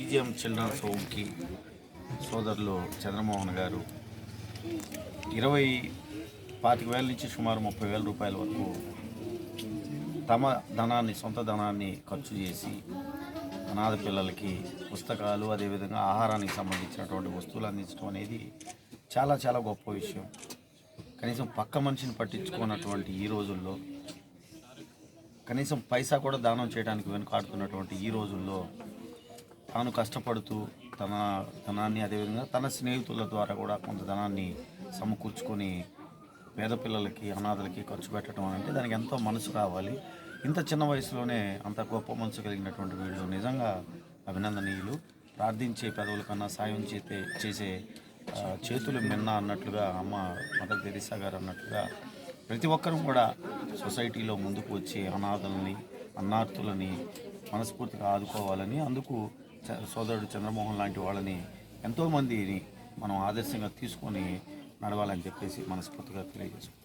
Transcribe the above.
BGM children's హోమ్కి సోదరులు చంద్రమోహన్ గారు 25,000 నుంచి సుమారు 30,000 రూపాయల వరకు తమ సొంత ధనాన్ని ఖర్చు చేసి అనాథ పిల్లలకి పుస్తకాలు, అదేవిధంగా ఆహారానికి సంబంధించినటువంటి వస్తువులు అందించడం అనేది చాలా చాలా గొప్ప విషయం. కనీసం పక్క మనిషిని పట్టించుకున్నటువంటి ఈ రోజుల్లో, కనీసం పైసా కూడా దానం చేయడానికి వెనుకాడుతున్నటువంటి ఈ రోజుల్లో తాను కష్టపడుతూ తన ధనాన్ని, అదేవిధంగా తన స్నేహితుల ద్వారా కూడా కొంత ధనాన్ని సమకూర్చుకొని పేద పిల్లలకి, అనాథలకి ఖర్చు పెట్టడం అంటే దానికి ఎంతో మనసు కావాలి. ఇంత చిన్న వయసులోనే అంత గొప్ప మనసు కలిగినటువంటి వీళ్ళు నిజంగా అభినందనీయులు. ప్రార్థించే పెదవుల కన్నా సాయం చేసే చేతులు మిన్న అన్నట్లుగా అమ్మ మదర్ తెరీసా గారు అన్నట్లుగా ప్రతి ఒక్కరూ కూడా సొసైటీలో ముందుకు వచ్చి అనాథల్ని, అన్నార్థులని మనస్ఫూర్తిగా ఆదుకోవాలని, అందుకు సోదరుడు చంద్రమోహన్ లాంటి వాళ్ళని ఎంతోమందిని మనం ఆదర్శంగా తీసుకొని నడవాలని చెప్పేసి మనస్ఫూర్తిగా తెలియజేస్తాం.